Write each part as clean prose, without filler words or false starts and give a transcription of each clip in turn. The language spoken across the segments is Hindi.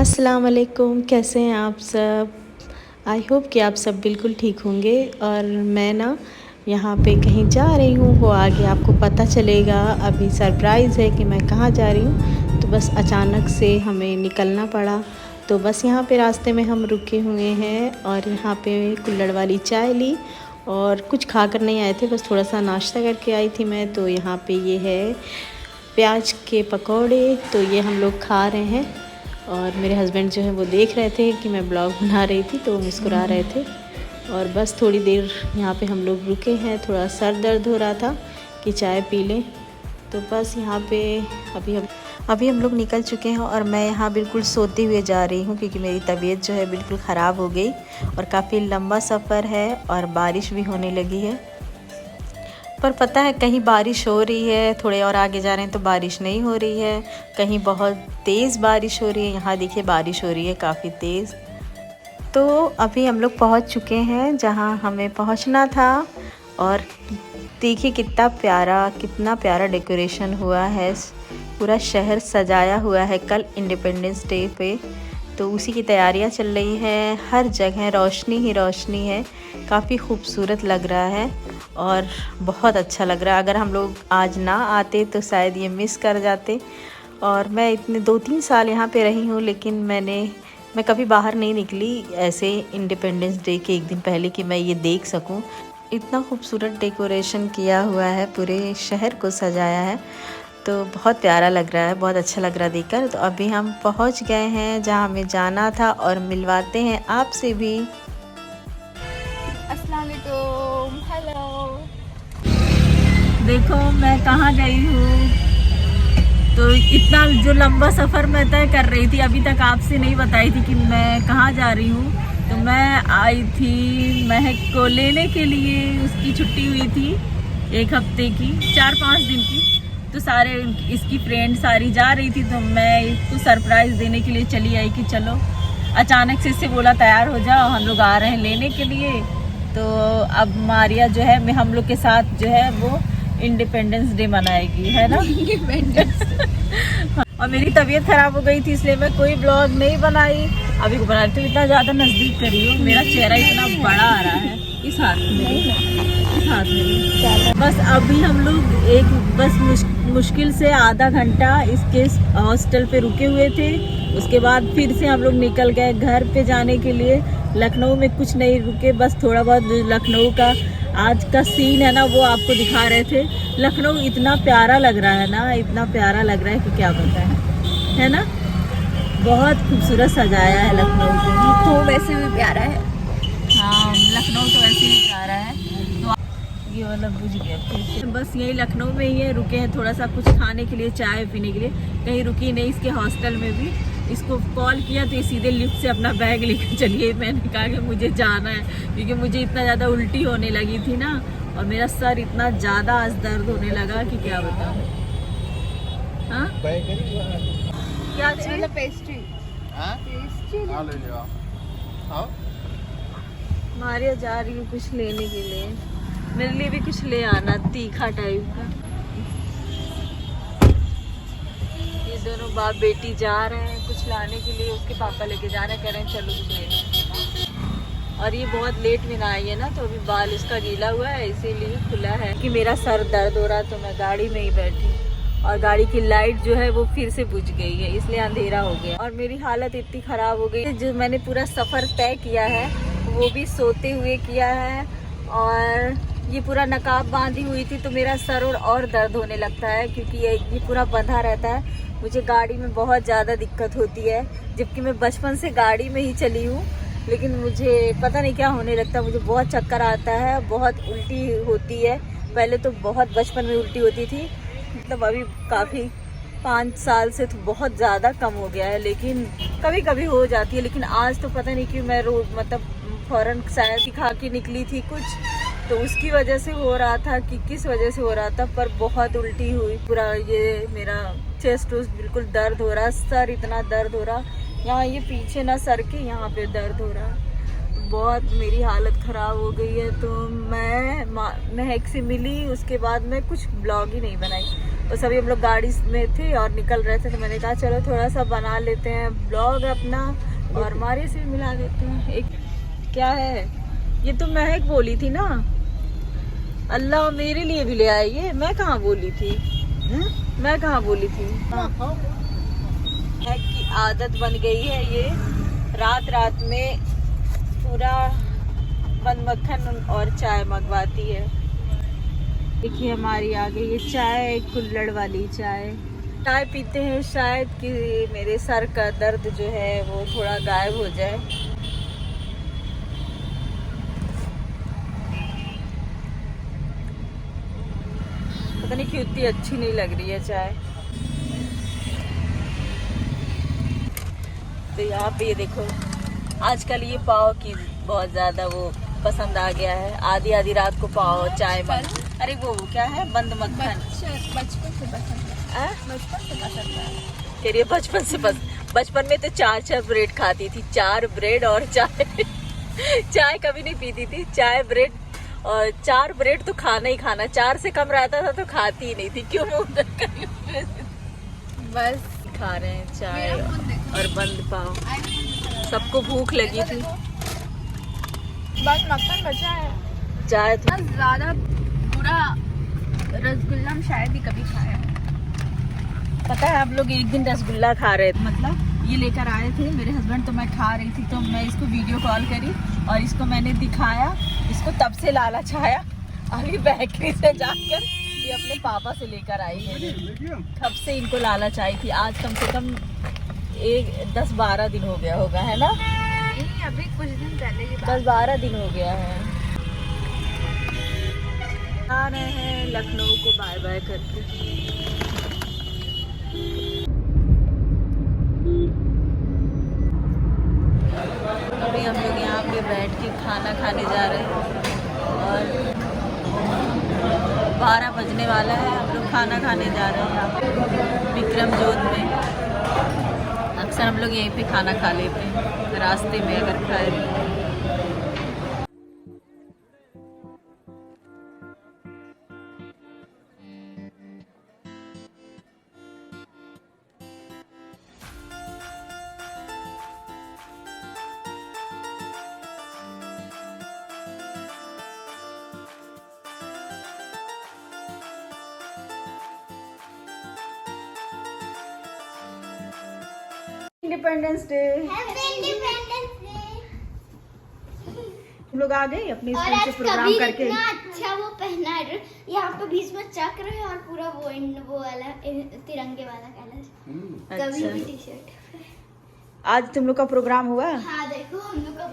अस्सलाम वालेकुम, कैसे हैं आप सब। आई होप कि आप सब बिल्कुल ठीक होंगे। और मैं ना यहाँ पे कहीं जा रही हूँ, वो आगे आपको पता चलेगा। अभी सरप्राइज़ है कि मैं कहाँ जा रही हूँ, तो बस अचानक से हमें निकलना पड़ा। तो बस यहाँ पे रास्ते में हम रुके हुए हैं और यहाँ पे कुल्हड़ वाली चाय ली और कुछ खा कर नहीं आए थे, बस थोड़ा सा नाश्ता करके आई थी मैं। तो यहाँ पे ये है प्याज के पकौड़े, तो ये हम लोग खा रहे हैं। और मेरे हस्बैंड जो है वो देख रहे थे कि मैं ब्लॉग बना रही थी, तो मुस्कुरा रहे थे। और बस थोड़ी देर यहाँ पे हम लोग रुके हैं, थोड़ा सर दर्द हो रहा था कि चाय पी लें। तो बस यहाँ पे अभी हम लोग निकल चुके हैं और मैं यहाँ बिल्कुल सोते हुए जा रही हूँ, क्योंकि मेरी तबीयत जो है बिल्कुल ख़राब हो गई और काफ़ी लंबा सफ़र है और बारिश भी होने लगी है। पर पता है कहीं बारिश हो रही है, थोड़े और आगे जा रहे हैं तो बारिश नहीं हो रही है, कहीं बहुत तेज़ बारिश हो रही है। यहाँ देखिए बारिश हो रही है काफ़ी तेज़। तो अभी हम लोग पहुँच चुके हैं जहाँ हमें पहुँचना था। और देखिए कितना प्यारा डेकोरेशन हुआ है, पूरा शहर सजाया हुआ है कल इंडिपेंडेंस डे पे। तो उसी की तैयारियां चल रही है, हर जगह रोशनी ही रोशनी है, काफ़ी खूबसूरत लग रहा है और बहुत अच्छा लग रहा है। अगर हम लोग आज ना आते तो शायद ये मिस कर जाते। और मैं इतने 2-3 साल यहाँ पे रही हूँ, लेकिन मैं कभी बाहर नहीं निकली ऐसे इंडिपेंडेंस डे के एक दिन पहले कि मैं ये देख सकूँ। इतना खूबसूरत डेकोरेशन किया हुआ है, पूरे शहर को सजाया है, तो बहुत प्यारा लग रहा है, बहुत अच्छा लग रहा है देखकर। तो अभी हम पहुंच गए हैं जहां हमें जाना था और मिलवाते हैं आपसे भी। अस्सलाम वालेकुम, हेलो। देखो मैं कहाँ गई हूँ। तो इतना जो लंबा सफ़र मैं तय कर रही थी, अभी तक आपसे नहीं बताई थी कि मैं कहाँ जा रही हूँ। तो मैं आई थी महक को लेने के लिए, उसकी छुट्टी हुई थी 1 हफ्ते की, 4-5 दिन की। तो सारे इसकी फ्रेंड सारी जा रही थी, तो मैं इसको सरप्राइज़ देने के लिए चली आई कि चलो। अचानक से इससे बोला तैयार हो जाओ, हम लोग आ रहे हैं लेने के लिए। तो अब मारिया जो है हम लोग के साथ जो है वो इंडिपेंडेंस डे मनाएगी, है ना। और मेरी तबीयत खराब हो गई थी, इसलिए मैं कोई ब्लॉग नहीं बनाई। अभी को बना रही हूँ। इतना ज़्यादा नज़दीक करियो, मेरा चेहरा इतना बड़ा आ रहा है। इस हाथ में बस अभी हम लोग मुश्किल से आधा घंटा इसके हॉस्टल पे रुके हुए थे। उसके बाद फिर से हम लोग निकल गए घर पे जाने के लिए। लखनऊ में कुछ नहीं रुके, बस थोड़ा बहुत लखनऊ का आज का सीन है ना वो आपको दिखा रहे थे। लखनऊ इतना प्यारा लग रहा है ना, इतना प्यारा लग रहा है कि क्या बताएं, है ना। बहुत खूबसूरत सजाया है लखनऊ को। तो वैसे भी प्यारा है। हाँ, लखनऊ तो वैसे ही प्यारा है। तो ये वाला बुझ गया फिर। बस यही लखनऊ में ही है, रुके हैं थोड़ा सा कुछ खाने के लिए, चाय पीने के लिए, कहीं रुकी नहीं। इसके हॉस्टल में भी इसको कॉल किया तो ये सीधे लिफ्ट से अपना बैग लेकर चलिए। मैंने कहा कि मुझे जाना है, क्योंकि मुझे इतना ज़्यादा उल्टी होने लगी थी ना, और मेरा सर इतना ज़्यादा आज दर्द होने लगा कि क्या बताऊँ। हाँ क्या चीज़? पेस्ट्री। मारिया जा रही हूँ कुछ लेने के लिए, मेरे लिए भी कुछ ले आना तीखा टाइप का। ये दोनों बाप बेटी जा रहे हैं कुछ लाने के लिए, उसके पापा लेके जा रहे हैं, कह रहे हैं चलो कुछ ले लो। और ये बहुत लेट में आई है ना, तो अभी बाल इसका गीला हुआ है, इसीलिए खुला है कि मेरा सर दर्द हो रहा, तो मैं गाड़ी में ही बैठी। और गाड़ी की लाइट जो है वो फिर से बुझ गई है, इसलिए अंधेरा हो गया और मेरी हालत इतनी ख़राब हो गई। जो मैंने पूरा सफ़र तय किया है वो भी सोते हुए किया है, और ये पूरा नकाब बांधी हुई थी, तो मेरा सर और दर्द होने लगता है, क्योंकि ये पूरा बंधा रहता है। मुझे गाड़ी में बहुत ज़्यादा दिक्कत होती है, जबकि मैं बचपन से गाड़ी में ही चली हूँ, लेकिन मुझे पता नहीं क्या होने लगता है। मुझे बहुत चक्कर आता है, बहुत उल्टी होती है। पहले तो बहुत बचपन में उल्टी होती थी, मतलब अभी काफ़ी 5 साल से तो बहुत ज़्यादा कम हो गया है, लेकिन कभी कभी हो जाती है। लेकिन आज तो पता नहीं क्यों, मैं मतलब फ़ौरन शायद खा के निकली थी कुछ, तो उसकी वजह से हो रहा था कि किस वजह से हो रहा था, पर बहुत उल्टी हुई। पूरा ये मेरा चेस्ट बिल्कुल दर्द हो रहा, सर इतना दर्द हो रहा, यहाँ ये पीछे ना सर के यहाँ पे दर्द हो रहा, बहुत मेरी हालत ख़राब हो गई है। तो मैं महक से मिली, उसके बाद मैं कुछ ब्लॉग ही नहीं बनाई। वो सभी हम लोग गाड़ी में थे और निकल रहे थे, तो मैंने कहा चलो थोड़ा सा बना लेते हैं ब्लॉग अपना और मारे से मिला देते हैं। एक क्या है ये, तो महक बोली थी ना, अल्लाह मेरे लिए भी ले आई है, मैं कहाँ बोली थी? मैं कहाँ बोली थी? महक की आदत बन गई है ये, रात रात में पूरा बंद मक्खन और चाय मंगवाती है। देखिए हमारी आ गई ये चाय, कुल्हड़ वाली चाय। चाय पीते हैं शायद कि मेरे सर का दर्द जो है वो थोड़ा गायब हो जाए। पता नहीं क्यों इतनी अच्छी नहीं लग रही है चाय। तो यहाँ पे ये देखो, आजकल ये पाव की बहुत ज्यादा वो पसंद आ गया है। आधी आधी रात को पाव चाय बन, अरे वो क्या है, बंद मक्खन। बचपन से पसंद है, बचपन से पसंद है। कह रही है बचपन से बचपन में तो 4 ब्रेड खाती थी, 4 ब्रेड और चाय। चाय कभी नहीं पीती थी, चाय ब्रेड और 4 ब्रेड तो खाना ही खाना, 4 से कम रहता था तो खाती ही नहीं थी। क्यों बस खा रहे हैं चाय और बंद पाव। सबको भूख लगी थी, बस मक्खन बचा है। चाय तो ज्यादा पूरा रसगुल्ला हम शायद ही कभी खाया है। पता है, हम लोग एक दिन रसगुल्ला खा रहे थे, मतलब ये लेकर आए थे मेरे हस्बैंड, तो मैं खा रही थी, तो मैं इसको वीडियो कॉल करी और इसको मैंने दिखाया, इसको तब से लालच आया। अभी बेकरी से जाकर ये अपने पापा से लेकर आई है, तब से इनको लालच आई थी। आज कम से कम 10-12 दिन हो गया होगा, है ना? नहीं, अभी कुछ दिन पहले की बात। 10-12 दिन हो गया है। आ रहे हैं लखनऊ को बाय बाय करके। अभी हम लोग यहाँ पे बैठ के खाना खाने जा रहे हैं और 12 बजने वाला है। हम लोग खाना खाने जा रहे हैं यहाँ पे विक्रम जोत में। अक्सर हम लोग यहीं पे खाना खा लेते हैं रास्ते में अगर खाए। इंडिपेंडेंस डे, हम लोग आ गए अपने स्कूल से प्रोग्राम करके। इतना अच्छा वो पहना है, यहाँ पे बीच में चक्र है और पूरा वो वाला तिरंगे वाला कलर। कभी अच्छा। भी टी शर्ट। आज तुम लोग का प्रोग्राम हुआ? हाँ देखो हम लोग का।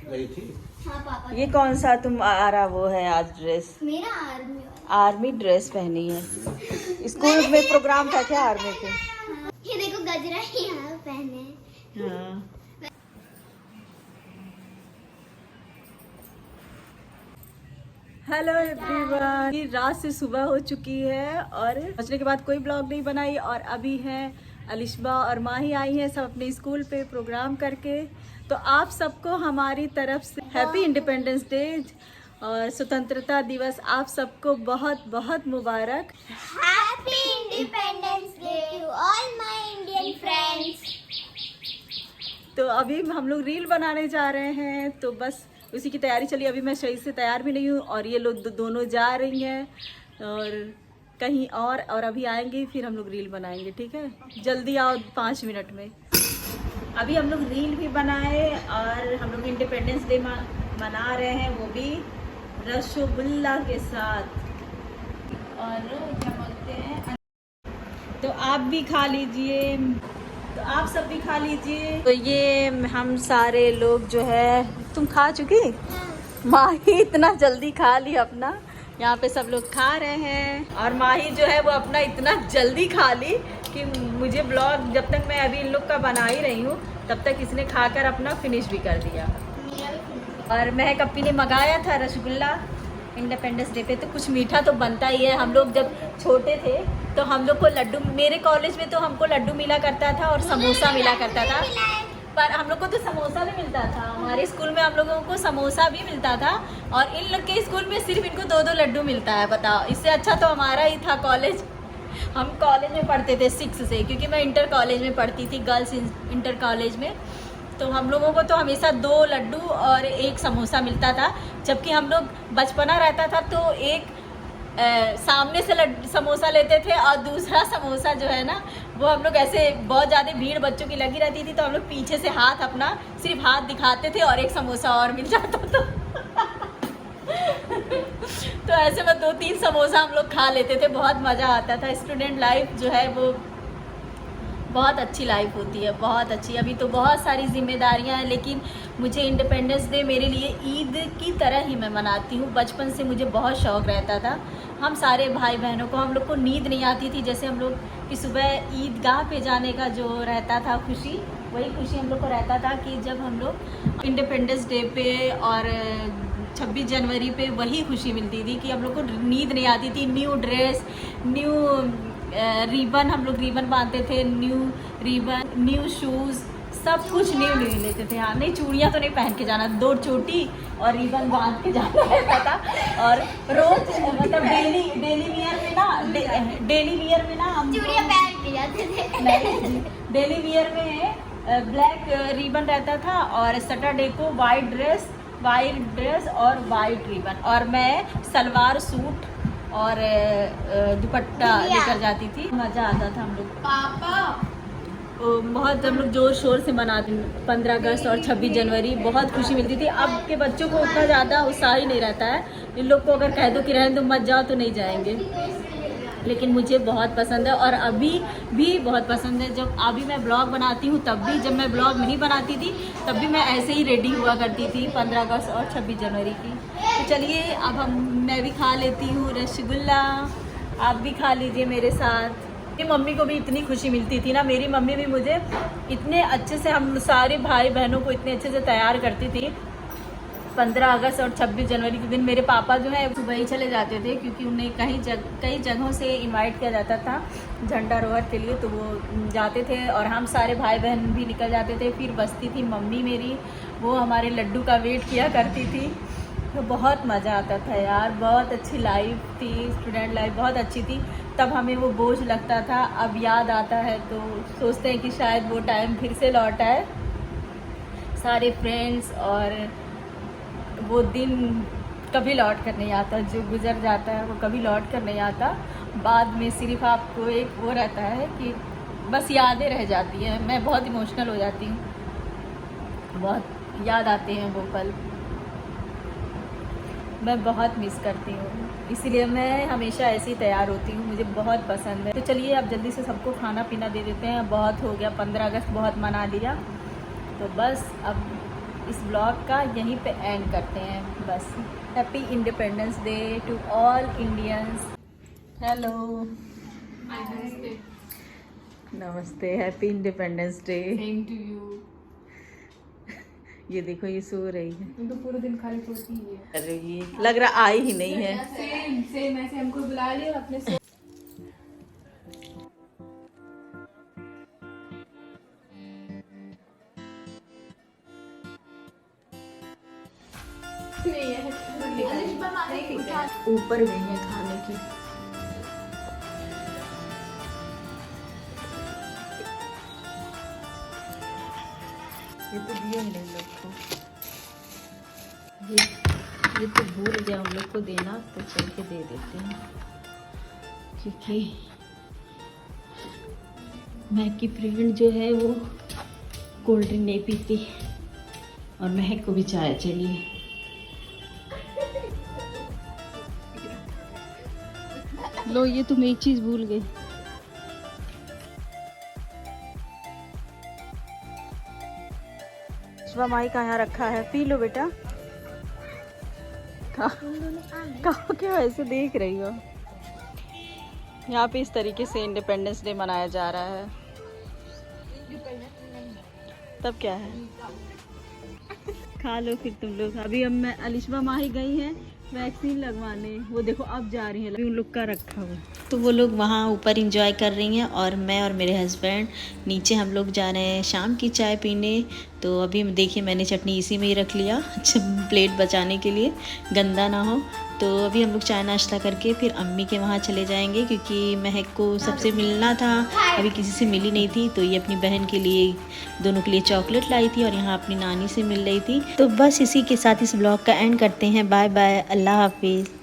गई थी। हाँ पापा। ये कौन सा तुम आ रहा वो है आज ड्रेस? मेरा आर्मी वाला। आर्मी ड्रेस पहनी है। स्कूल में प्रोग्राम था क्या आर्मी के? हाँ, ये देखो गजरा यहाँ पहने। हाँ। हेलो एवरीवन, रात से सुबह हो चुकी है और पहुंचने के बाद कोई ब्लॉग नहीं बनाई और अभी है अलिशबा और माही आई हैं सब अपने स्कूल पे प्रोग्राम करके। तो आप सबको हमारी तरफ से हैप्पी इंडिपेंडेंस डे और स्वतंत्रता दिवस आप सबको बहुत बहुत मुबारक। Happy independence day to all my Indian friends. तो अभी हम लोग रील बनाने जा रहे हैं, तो बस उसी की तैयारी चली। अभी मैं सही से तैयार भी नहीं हूँ और ये लोग दोनों जा रही हैं और कहीं और अभी आएंगे फिर हम लोग रील बनाएंगे, ठीक है? जल्दी आओ 5 मिनट में। अभी हम लोग रील भी बनाए और हम लोग इंडिपेंडेंस डे मना रहे हैं, वो भी रसगुल्ला के साथ। और क्या बोलते हैं, तो आप भी खा लीजिए, तो आप सब भी खा लीजिए। तो ये हम सारे लोग जो है, तुम खा चुकी? माही इतना जल्दी खा ली अपना, यहाँ पे सब लोग खा रहे हैं और माही जो है वो अपना इतना जल्दी खा ली कि मुझे ब्लॉग जब तक मैं अभी इन लोग का बना ही रही हूँ तब तक इसने खाकर अपना फिनिश भी कर दिया। और महक अपी ने मंगाया था रसगुल्ला इंडिपेंडेंस डे पे, तो कुछ मीठा तो बनता ही है। हम लोग जब छोटे थे तो हम लोग को लड्डू, मेरे कॉलेज में तो हमको लड्डू मिला करता था और समोसा मिला करता था, पर हम लोग को तो समोसा भी मिलता था। हमारे स्कूल में हम लोगों को समोसा भी मिलता था और इन लोग के स्कूल में सिर्फ इनको 2-2 लड्डू मिलता है। बताओ, इससे अच्छा तो हमारा ही था कॉलेज। हम कॉलेज में पढ़ते थे 6 से, क्योंकि मैं इंटर कॉलेज में पढ़ती थी, गर्ल्स इंटर कॉलेज में। तो हम लोगों को तो हमेशा 2 लड्डू और 1 समोसा मिलता था। जबकि हम लोग बचपना रहता था तो एक सामने से समोसा लेते थे और दूसरा समोसा जो है ना वो हम लोग ऐसे, बहुत ज़्यादा भीड़ बच्चों की लगी रहती थी तो हम लोग पीछे से हाथ अपना सिर्फ हाथ दिखाते थे और 1 समोसा और मिल जाता था। तो ऐसे में 2-3 समोसा हम लोग खा लेते थे, बहुत मज़ा आता था। स्टूडेंट लाइफ जो है वो बहुत अच्छी लाइफ होती है, बहुत अच्छी। अभी तो बहुत सारी जिम्मेदारियां हैं, लेकिन मुझे इंडिपेंडेंस डे मेरे लिए ईद की तरह ही मैं मनाती हूँ। बचपन से मुझे बहुत शौक़ रहता था। हम सारे भाई बहनों को, हम लोग को नींद नहीं आती थी, जैसे हम लोग कि सुबह ईदगाह पे जाने का जो रहता था खुशी, वही खुशी हम लोग को रहता था कि जब हम लोग इंडिपेंडेंस डे पे और 26 जनवरी पे वही खुशी मिलती थी कि हम लोग को नींद नहीं आती थी। न्यू ड्रेस, न्यू रिबन, हम लोग रिबन बांधते थे, न्यू रिबन, न्यू शूज़, सब कुछ न्यू लेते थे। हाँ, नहीं चूड़ियाँ तो नहीं पहन के जाना, 2 चोटी और रिबन बांध के जाना रहता था। और रोज मतलब डेली वियर में ना हम चूड़ियाँ पहन के जाते थे। नहीं, डेली वियर में ब्लैक रिबन रहता था और सैटरडे को वाइट ड्रेस और वाइट रिबन, और मैं सलवार सूट और दुपट्टा लेकर जाती थी। मज़ा आता था। हम लोग बहुत, हम लोग जोर शोर से मनाते 15 अगस्त और 26 जनवरी, बहुत खुशी मिलती थी। अब के बच्चों को उतना ज़्यादा उत्साह ही नहीं रहता है। इन लोग को अगर कह दो कि रहने दो मत जाओ तो नहीं जाएंगे, लेकिन मुझे बहुत पसंद है और अभी भी बहुत पसंद है। जब अभी मैं ब्लॉग बनाती हूँ तब भी, जब मैं ब्लॉग नहीं बनाती थी तब भी मैं ऐसे ही रेडी हुआ करती थी 15 अगस्त और 26 जनवरी की। तो चलिए अब मैं भी खा लेती हूँ रसगुल्ला, आप भी खा लीजिए मेरे साथ। मेरी मम्मी को भी इतनी खुशी मिलती थी ना, मेरी मम्मी भी मुझे इतने अच्छे से, हम सारे भाई बहनों को इतने अच्छे से तैयार करती थी। 15 अगस्त और 26 जनवरी के दिन मेरे पापा जो है सुबह ही चले जाते थे, क्योंकि उन्हें कई जगहों से इनवाइट किया जाता था झंडारोहर के लिए, तो वो जाते थे और हम सारे भाई बहन भी निकल जाते थे। फिर बचती थी मम्मी मेरी, वो हमारे लड्डू का वेट किया करती थी। तो बहुत मज़ा आता था यार, बहुत अच्छी लाइफ थी, स्टूडेंट लाइफ बहुत अच्छी थी। तब हमें वो बोझ लगता था, अब याद आता है तो सोचते हैं कि शायद वो टाइम फिर से लौट आए। सारे फ्रेंड्स और वो दिन कभी लौट कर नहीं आता, जो गुजर जाता है वो कभी लौट कर नहीं आता। बाद में सिर्फ आपको एक वो रहता है कि बस यादें रह जाती हैं। मैं बहुत इमोशनल हो जाती हूँ, बहुत याद आते हैं वो पल, मैं बहुत मिस करती हूँ। इसीलिए मैं हमेशा ऐसे ही तैयार होती हूँ, मुझे बहुत पसंद है। तो चलिए अब जल्दी से सबको खाना पीना दे देते हैं, बहुत हो गया, 15 अगस्त बहुत मना लिया, तो बस अब इस ब्लॉग का यहीं पे एंड करते हैं। बस happy independence day to all Indians. Hello, नमस्ते, happy independence day. Same to you. ये देखो ये सो रही है, तुम तो पूरे दिन खाली सोती ही है। अरे ये लग रहा आई ही नहीं है। सेम ऐसे हमको बुला लिया अपने से। ऊपर गई है खाने की। ये तो दिया ही नहीं लोग को, ये तो भूल गया उन लोग को देना, तो चल के दे देते हैं। क्योंकि महक की फ्रेंड जो है वो कोल्ड ड्रिंक नहीं पीती और महक को भी चाय चाहिए। लो, ये तुम एक चीज भूल गई। माई का यहाँ रखा है, पी लो बेटा। कहाँ क्यों ऐसे देख रही हो? यहाँ पे इस तरीके से इंडिपेंडेंस डे मनाया जा रहा है। तब क्या है, खा लो फिर तुम लोग। अभी अब मैं, अलिशबा माही गई है वैक्सीन लगवाने, वो देखो अब जा रही है, अभी उन लोग का रखा हुआ। तो वो लोग वहाँ ऊपर एंजॉय कर रही हैं और मैं और मेरे हस्बैंड नीचे हम लोग जा रहे हैं शाम की चाय पीने। तो अभी देखिए मैंने चटनी इसी में ही रख लिया, अच्छा प्लेट बचाने के लिए गंदा ना हो। तो अभी हम लोग चाय नाश्ता करके फिर अम्मी के वहाँ चले जाएंगे, क्योंकि महक को सबसे मिलना था, अभी किसी से मिली नहीं थी। तो ये अपनी बहन के लिए, दोनों के लिए चॉकलेट लाई थी और यहाँ अपनी नानी से मिल रही थी। तो बस इसी के साथ इस ब्लॉग का एंड करते हैं। बाय बाय, अल्लाह हाफिज़।